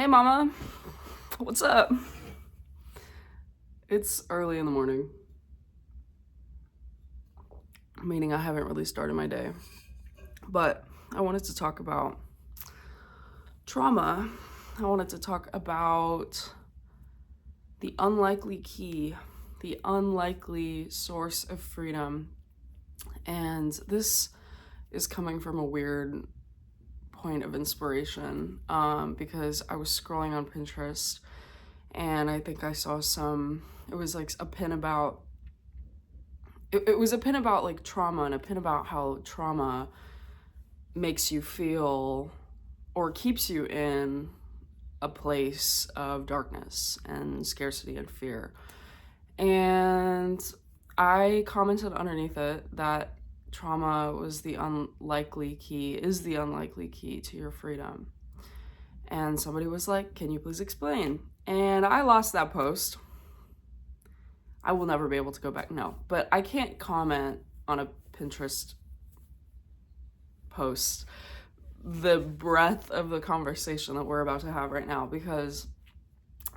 Hey mama, what's up? It's early in the morning, meaning I haven't really started my day. But I wanted to talk about trauma. I wanted to talk about the unlikely key, the unlikely source of freedom. And this is coming from a weird point of inspiration because I was scrolling on Pinterest and I think I saw it was like a pin about it was a pin about like trauma and a pin about how trauma makes you feel or keeps you in a place of darkness and scarcity and fear. And I commented underneath it that trauma was the unlikely key, is the unlikely key to your freedom. And somebody was like, "Can you please explain?" And I lost that post. I will never be able to go back. No, but I can't comment on a Pinterest post the breadth of the conversation that we're about to have right now, because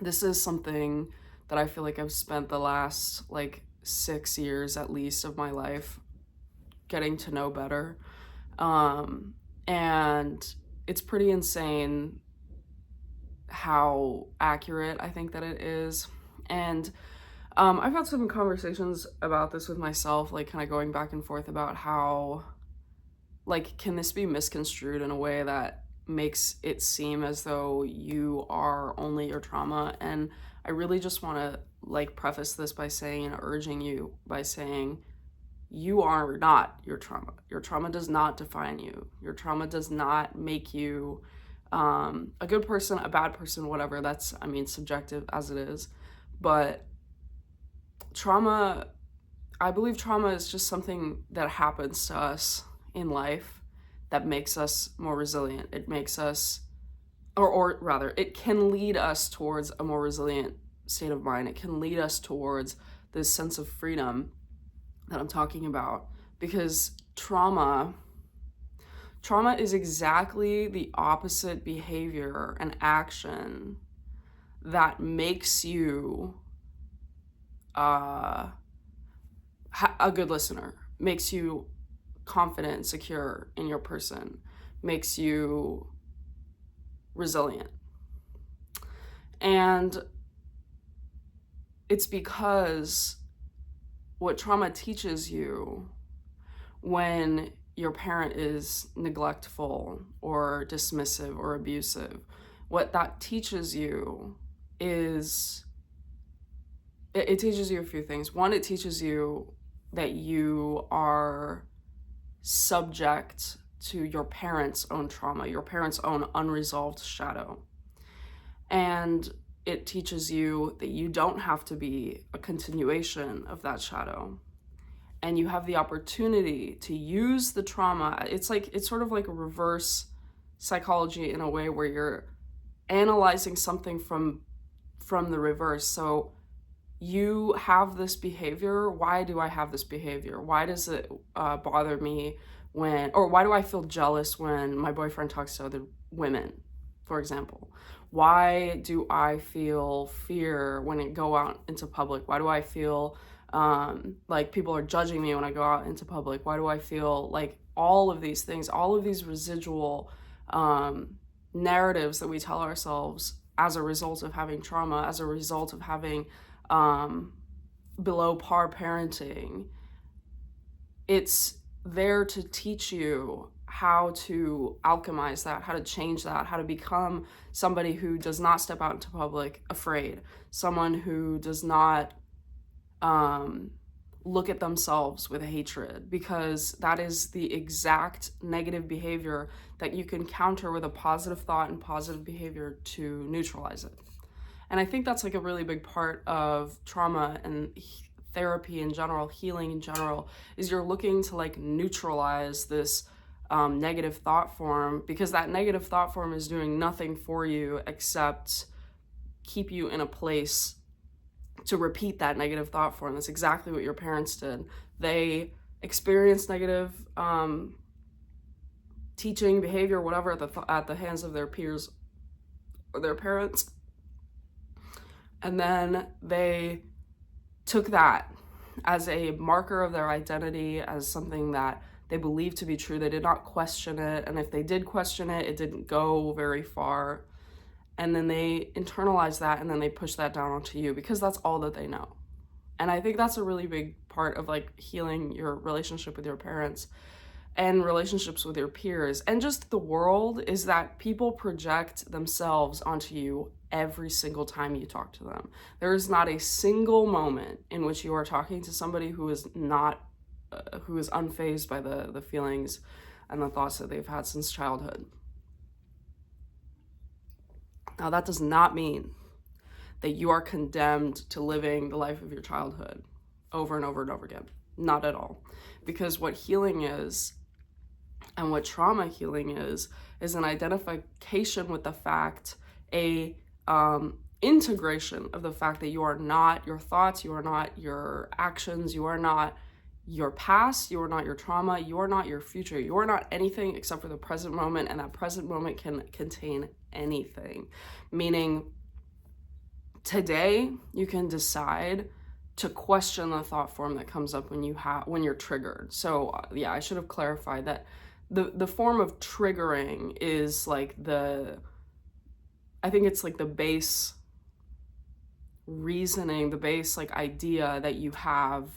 this is something that I feel like I've spent the last like 6 years at least of my life getting to know better. And it's pretty insane how accurate I think that it is. And I've had some conversations about this with myself, like kind of going back and forth about how, like, can this be misconstrued in a way that makes it seem as though you are only your trauma? And I really just want to like preface this by saying and urging you by saying you are not your trauma. Your trauma does not define you. Your trauma does not make you a good person, a bad person, whatever. That's, I mean, subjective as it is. But trauma, I believe trauma is just something that happens to us in life that makes us more resilient. It makes us, or rather, it can lead us towards a more resilient state of mind. It can lead us towards this sense of freedom that I'm talking about, because trauma is exactly the opposite behavior and action that makes you a good listener, makes you confident and secure in your person, makes you resilient. And it's because what trauma teaches you when your parent is neglectful or dismissive or abusive, what that teaches you is, it teaches you a few things. One, it teaches you that you are subject to your parents' own trauma, your parents' own unresolved shadow. And it teaches you that you don't have to be a continuation of that shadow. And you have the opportunity to use the trauma. It's sort of like a reverse psychology in a way where you're analyzing something from the reverse. So you have this behavior. Why do I have this behavior? Why does it bother me or why do I feel jealous when my boyfriend talks to other women, for example? Why do I feel fear when I go out into public? Why do I feel like people are judging me when I go out into public? Why do I feel like all of these things, all of these residual narratives that we tell ourselves as a result of having trauma, as a result of having below par parenting? It's there to teach you how to alchemize that, how to change that, how to become somebody who does not step out into public afraid, someone who does not look at themselves with hatred, because that is the exact negative behavior that you can counter with a positive thought and positive behavior to neutralize it. And I think that's like a really big part of trauma and therapy in general, healing in general, is you're looking to like neutralize this negative thought form, because that negative thought form is doing nothing for you except keep you in a place to repeat that negative thought form. That's exactly what your parents did. They experienced negative teaching, behavior, whatever, at the hands of their peers or their parents. And then they took that as a marker of their identity, as something that they believed to be true. They did not question it. And if they did question it, it didn't go very far. And then they internalize that, and then they push that down onto you because that's all that they know. And I think that's a really big part of like healing your relationship with your parents and relationships with your peers and just the world, is that people project themselves onto you every single time you talk to them. There is not a single moment in which you are talking to somebody who is not who is unfazed by the feelings and the thoughts that they've had since childhood. Now, that does not mean that you are condemned to living the life of your childhood over and over and over again. Not at all. Because what healing is, and what trauma healing is an identification with the fact, a integration of the fact that you are not your thoughts, you are not your actions, you are not your past, you are not your trauma, you are not your future, you are not anything except for the present moment, and that present moment can contain anything. Meaning, today you can decide to question the thought form that comes up when you're triggered. So yeah, I should have clarified that the form of triggering is like I think it's like the base reasoning, the base like idea that you have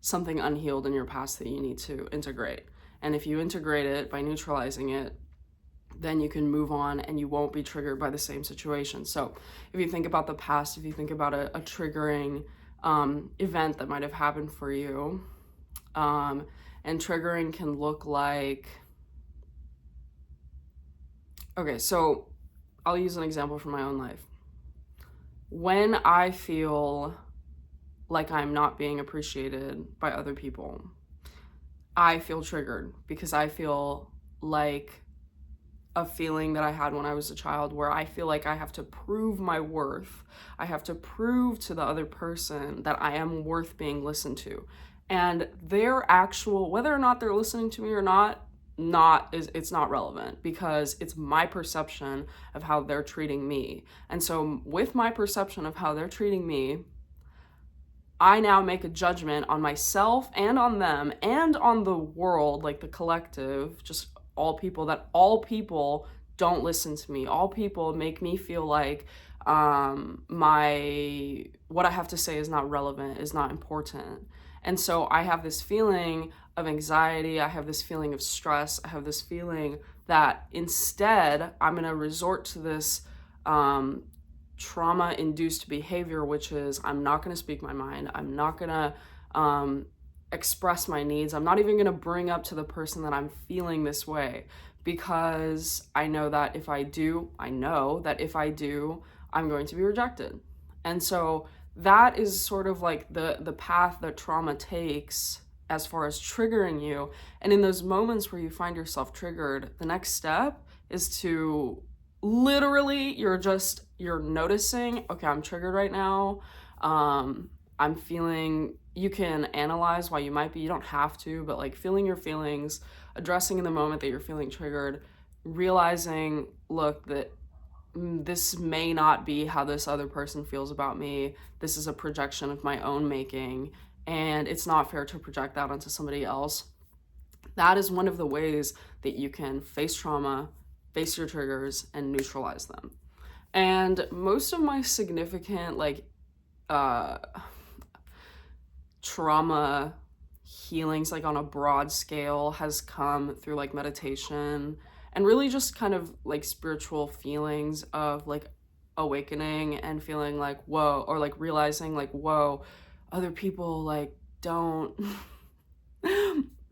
something unhealed in your past that you need to integrate. And if you integrate it by neutralizing it, then you can move on and you won't be triggered by the same situation. So if you think about the past, if you think about a triggering event that might have happened for you, and triggering can look like, okay, so I'll use an example from my own life. When I feel like I'm not being appreciated by other people, I feel triggered because I feel like a feeling that I had when I was a child where I feel like I have to prove my worth. I have to prove to the other person that I am worth being listened to. And their actual, whether or not they're listening to me or not, it's not relevant, because it's my perception of how they're treating me. And so with my perception of how they're treating me, I now make a judgment on myself and on them and on the world, like the collective, just all people, that all people don't listen to me. All people make me feel like what I have to say is not relevant, is not important. And so I have this feeling of anxiety, I have this feeling of stress, I have this feeling that instead I'm going to resort to this trauma-induced behavior, which is I'm not going to speak my mind, I'm not going to express my needs, I'm not even going to bring up to the person that I'm feeling this way, because I know that if I do, I'm going to be rejected. And so that is sort of like the path that trauma takes as far as triggering you. And in those moments where you find yourself triggered, the next step is to literally, you're noticing, okay, I'm triggered right now. I'm feeling, you can analyze why you might be, you don't have to, but like feeling your feelings, addressing in the moment that you're feeling triggered, realizing, look, that this may not be how this other person feels about me. This is a projection of my own making, and it's not fair to project that onto somebody else. That is one of the ways that you can face trauma, face your triggers, and neutralize them. And most of my significant trauma healings, like on a broad scale, has come through like meditation and really just kind of like spiritual feelings of like awakening and feeling like, whoa, or like realizing like, whoa, other people like don't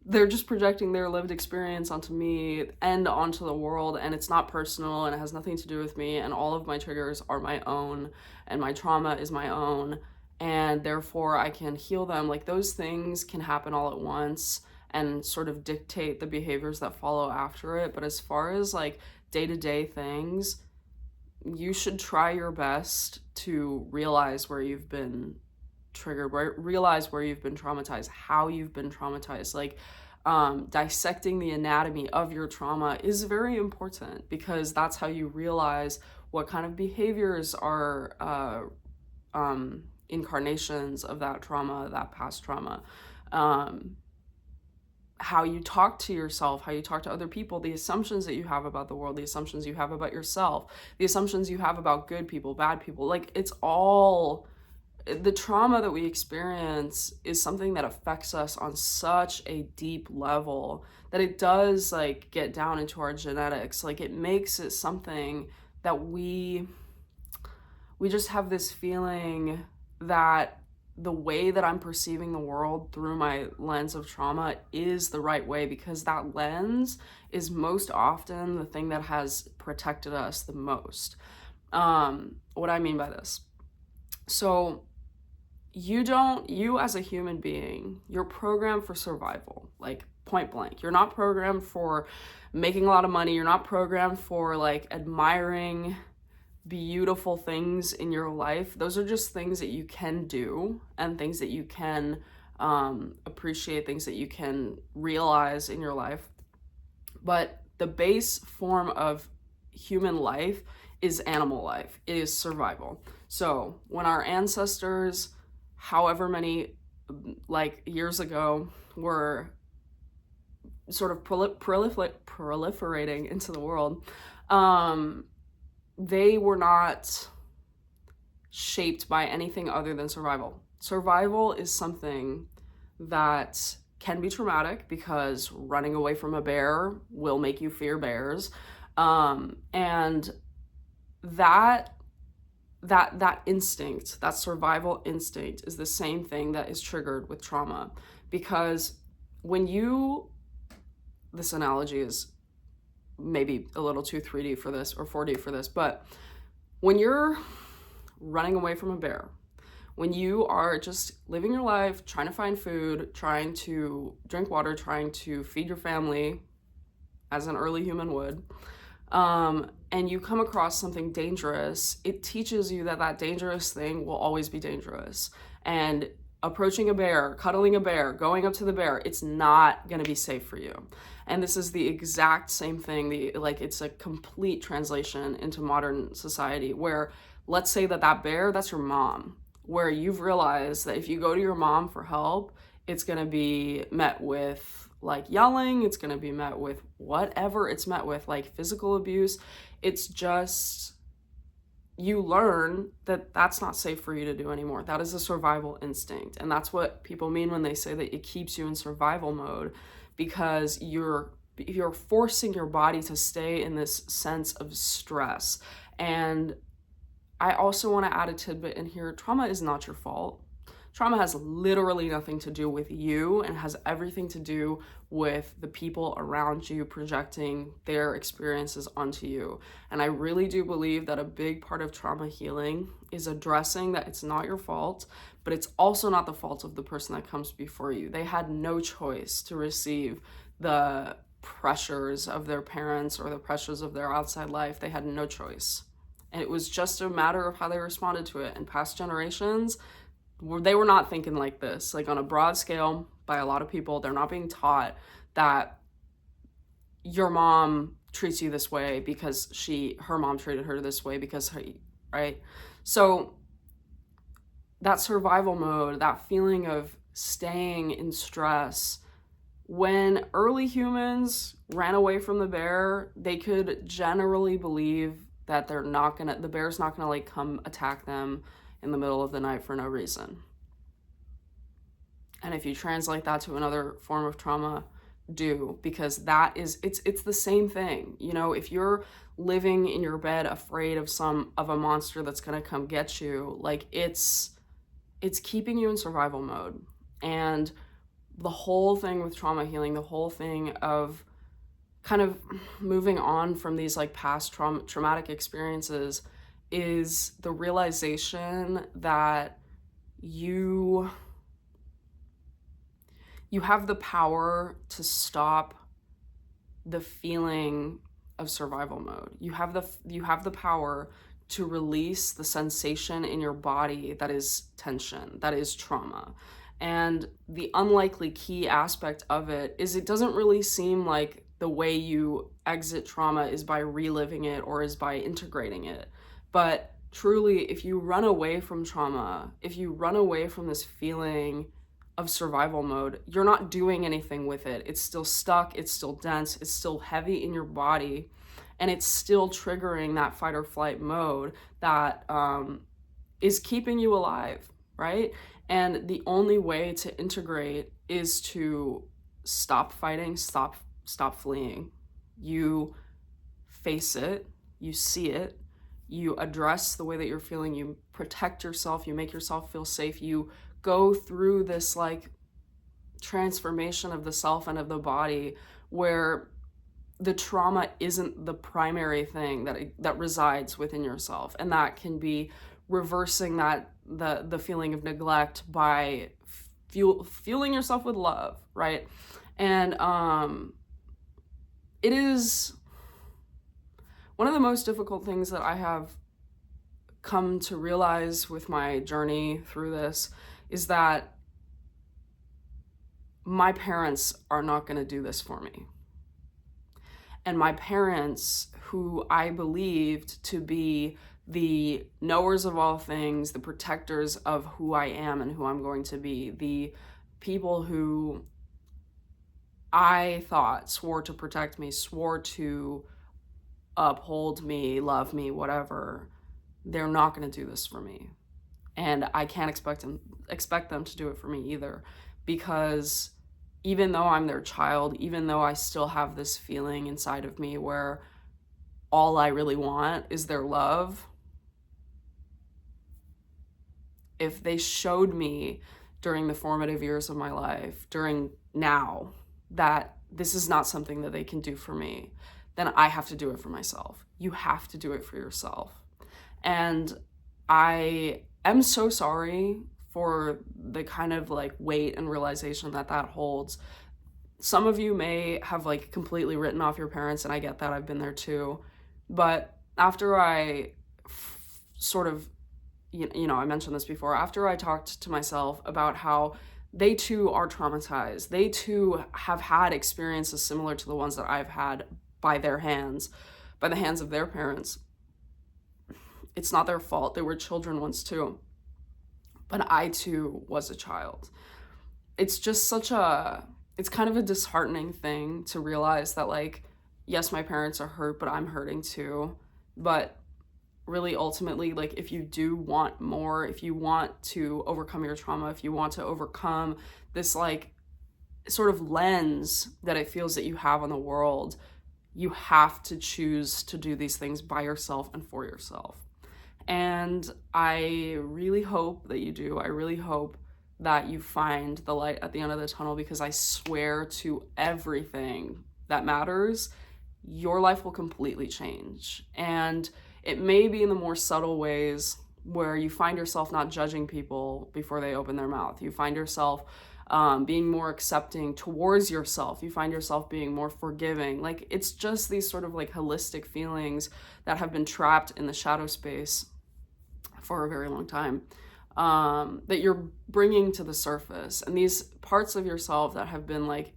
they're just projecting their lived experience onto me and onto the world, and it's not personal and it has nothing to do with me, and all of my triggers are my own and my trauma is my own, and therefore I can heal them. Like those things can happen all at once and sort of dictate the behaviors that follow after it. But as far as like day-to-day things, you should try your best to realize where you've been triggered, realize where you've been traumatized, how you've been traumatized. Like dissecting the anatomy of your trauma is very important, because that's how you realize what kind of behaviors are incarnations of that trauma, that past trauma. How you talk to yourself, how you talk to other people, the assumptions that you have about the world, the assumptions you have about yourself, the assumptions you have about good people, bad people. Like, it's all, the trauma that we experience is something that affects us on such a deep level that it does, like, get down into our genetics. Like, it makes it something that we just have this feeling that the way that I'm perceiving the world through my lens of trauma is the right way, because that lens is most often the thing that has protected us the most. What I mean by this. So you as a human being, you're programmed for survival, like, point blank. You're not programmed for making a lot of money. You're not programmed for, like, admiring beautiful things in your life. Those are just things that you can do, and things that you can appreciate, things that you can realize in your life. But the base form of human life is animal life. It is survival. So when our ancestors, however many, like, years ago, were sort of proliferating into the world, they were not shaped by anything other than survival. Survival is something that can be traumatic, because running away from a bear will make you fear bears. And that instinct, that survival instinct, is the same thing that is triggered with trauma. Because this analogy is maybe a little too 3D for this, or 4D for this, but when you're running away from a bear, when you are just living your life, trying to find food, trying to drink water, trying to feed your family, as an early human would, and you come across something dangerous, it teaches you that that dangerous thing will always be dangerous. And approaching a bear, cuddling a bear, going up to the bear, it's not going to be safe for you. And this is the exact same thing. It's a complete translation into modern society, where, let's say that bear, that's your mom, where you've realized that if you go to your mom for help, it's going to be met with, like, yelling. It's going to be met with whatever it's met with, like physical abuse. It's just, you learn that that's not safe for you to do anymore. That is a survival instinct. And that's what people mean when they say that it keeps you in survival mode, because you're forcing your body to stay in this sense of stress. And I also want to add a tidbit in here. Trauma is not your fault. Trauma has literally nothing to do with you, and has everything to do with the people around you projecting their experiences onto you. And I really do believe that a big part of trauma healing is addressing that it's not your fault, but it's also not the fault of the person that comes before you. They had no choice to receive the pressures of their parents or the pressures of their outside life. They had no choice. And it was just a matter of how they responded to it. And past generations, they were not thinking like this. Like, on a broad scale, by a lot of people, they're not being taught that your mom treats you this way because her mom treated her this way because right? So that survival mode, that feeling of staying in stress, when early humans ran away from the bear, they could generally believe that the bear's not gonna, like, come attack them in the middle of the night for no reason. And if you translate that to another form of trauma, because it's the same thing. You know, if you're living in your bed afraid of a monster that's gonna come get you, like, it's keeping you in survival mode. And the whole thing with trauma healing, the whole thing of kind of moving on from these, like, past traumatic experiences, is the realization that you have the power to stop the feeling of survival mode. You have the power to release the sensation in your body that is tension, that is trauma. And the unlikely key aspect of it is it doesn't really seem like the way you exit trauma is by reliving it or is by integrating it. But truly, if you run away from trauma, if you run away from this feeling of survival mode, you're not doing anything with it. It's still stuck, it's still dense, it's still heavy in your body, and it's still triggering that fight or flight mode that is keeping you alive, right? And the only way to integrate is to stop fighting, stop fleeing. You face it, you see it, you address the way that you're feeling, you protect yourself, you make yourself feel safe, you go through this like transformation of the self and of the body where the trauma isn't the primary thing that resides within yourself, and that can be reversing that the feeling of neglect by fueling yourself with love, right? And it is one of the most difficult things that I have come to realize with my journey through this is that my parents are not going to do this for me. And my parents, who I believed to be the knowers of all things, the protectors of who I am and who I'm going to be, the people who I thought swore to protect me, swore to uphold me, love me, whatever, they're not going to do this for me. And I can't expect them to do it for me either, because even though I'm their child, even though I still have this feeling inside of me where all I really want is their love, if they showed me during the formative years of my life, during now, that this is not something that they can do for me, then I have to do it for myself. You have to do it for yourself. And I am so sorry for the kind of like weight and realization that holds. Some of you may have like completely written off your parents, and I get that, I've been there too. But after I sort of, I mentioned this before, after I talked to myself about how they too are traumatized, they too have had experiences similar to the ones that I've had by the hands of their parents. It's not their fault. They were children once too. But I too was a child. It's just it's kind of a disheartening thing to realize that, like, yes, my parents are hurt, but I'm hurting too. But really, ultimately, like, if you do want more, if you want to overcome your trauma, if you want to overcome this, like, sort of lens that it feels that you have on the world, you have to choose to do these things by yourself and for yourself. And I really hope that you do. I really hope that you find the light at the end of the tunnel, because I swear to everything that matters, your life will completely change. And it may be in the more subtle ways where you find yourself not judging people before they open their mouth. You find yourself being more accepting towards yourself. You find yourself being more forgiving. Like, it's just these sort of like holistic feelings that have been trapped in the shadow space for a very long time, that you're bringing to the surface. And these parts of yourself that have been like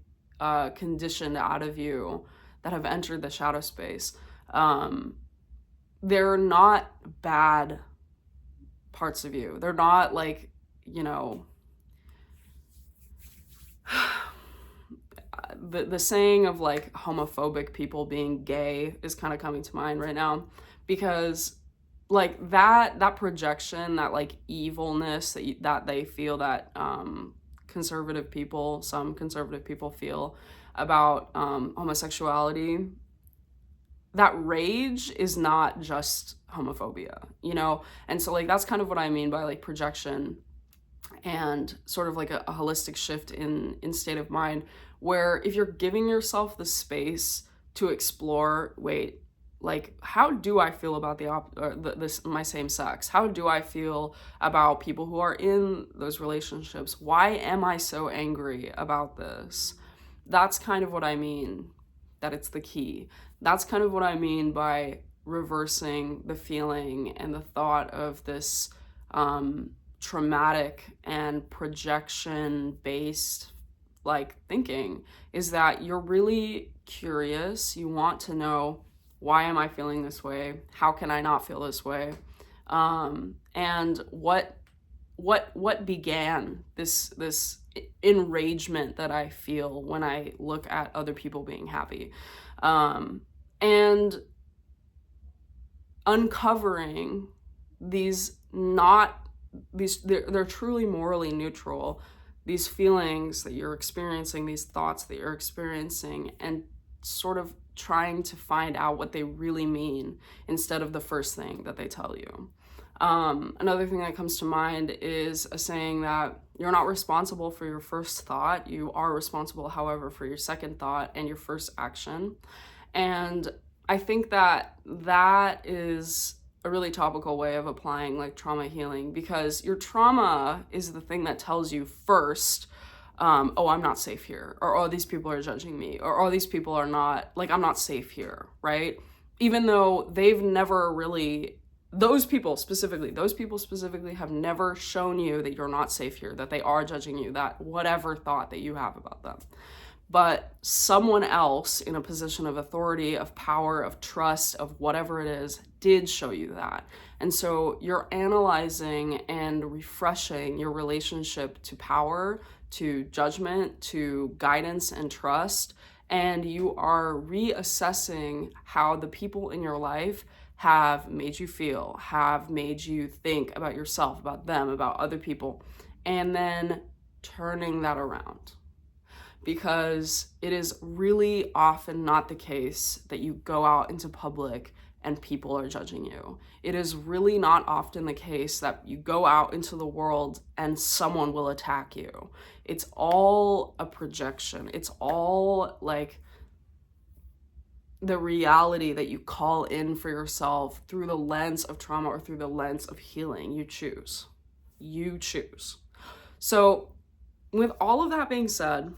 conditioned out of you, that have entered the shadow space, they're not bad parts of you. They're not like, the saying of like homophobic people being gay is kind of coming to mind right now, because like that projection, that like evilness that they feel, that some conservative people feel about homosexuality, that rage is not just homophobia, And so like that's kind of what I mean by like projection, and sort of like a holistic shift in state of mind, where if you're giving yourself the space to explore, wait, like, how do I feel about my same sex? How do I feel about people who are in those relationships? Why am I so angry about this? That's kind of what I mean, that it's the key. That's kind of what I mean by reversing the feeling and the thought of this traumatic and projection based like thinking is that you're really curious. You want to know, why am I feeling this way? How can I not feel this way? And what began this enragement that I feel when I look at other people being happy? And uncovering they're truly morally neutral, these feelings that you're experiencing, these thoughts that you're experiencing, and sort of trying to find out what they really mean instead of the first thing that they tell you. Another thing that comes to mind is a saying that you're not responsible for your first thought. You are responsible, however, for your second thought and your first action. And I think that that is a really topical way of applying like trauma healing, because your trauma is the thing that tells you first, oh, I'm not safe here, or oh, these people are judging me, or oh, these people are not, like, I'm not safe here, right? Even though they've never really, those people specifically have never shown you that you're not safe here, that they are judging you, that whatever thought that you have about them. But someone else in a position of authority, of power, of trust, of whatever it is, did show you that. And so you're analyzing and refreshing your relationship to power, to judgment, to guidance and trust, and you are reassessing how the people in your life have made you feel, have made you think about yourself, about them, about other people, and then turning that around. Because it is really often not the case that you go out into public and people are judging you. It is really not often the case that you go out into the world and someone will attack you. It's all a projection. It's all like the reality that you call in for yourself through the lens of trauma or through the lens of healing. You choose. You choose. So with all of that being said,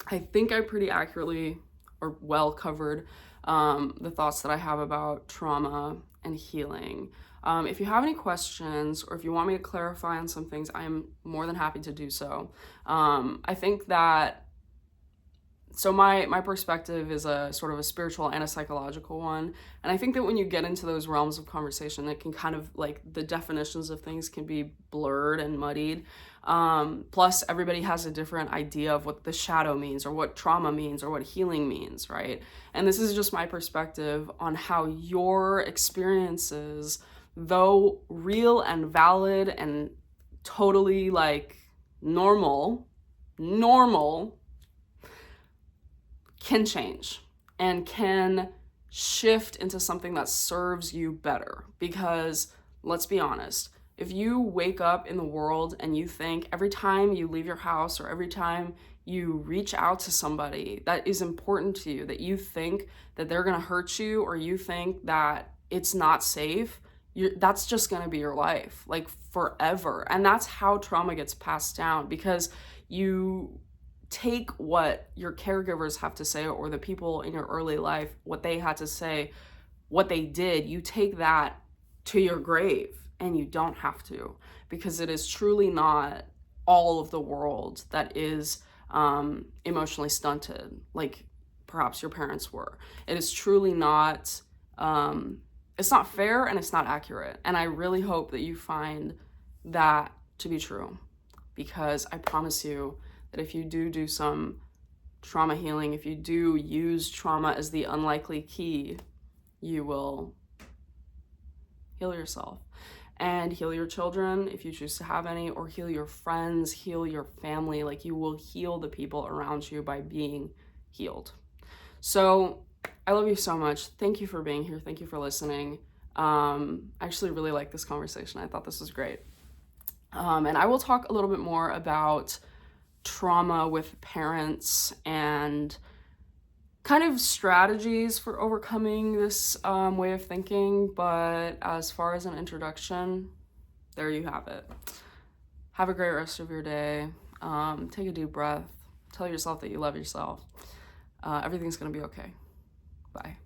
I think I pretty accurately or well covered the thoughts that I have about trauma and healing. If you have any questions or if you want me to clarify on some things, I am more than happy to do so. I think that, so my perspective is a sort of a spiritual and a psychological one. And I think that when you get into those realms of conversation, it can kind of like the definitions of things can be blurred and muddied. Plus everybody has a different idea of what the shadow means or what trauma means or what healing means, right? And this is just my perspective on how your experiences, though real and valid and totally like normal, can change and can shift into something that serves you better. Because let's be honest, if you wake up in the world and you think every time you leave your house or every time you reach out to somebody that is important to you, that you think that they're gonna hurt you or you think that it's not safe, that's just gonna be your life, like forever. And that's how trauma gets passed down, because you take what your caregivers have to say or the people in your early life, what they had to say, what they did, you take that to your grave. And you don't have to, because it is truly not all of the world that is emotionally stunted, like perhaps your parents were. It is truly not, it's not fair and it's not accurate. And I really hope that you find that to be true, because I promise you that if you do some trauma healing, if you do use trauma as the unlikely key, you will heal yourself. And heal your children if you choose to have any, or heal your friends, heal your family. Like, you will heal the people around you by being healed. So I love you so much. Thank you for being here. Thank you for listening. I actually really like this conversation. I thought this was great. And I will talk a little bit more about trauma with parents and kind of strategies for overcoming this way of thinking. But as far as an introduction, there you have it. Have a great rest of your day. Take a deep breath. Tell yourself that you love yourself. Everything's gonna be okay. Bye.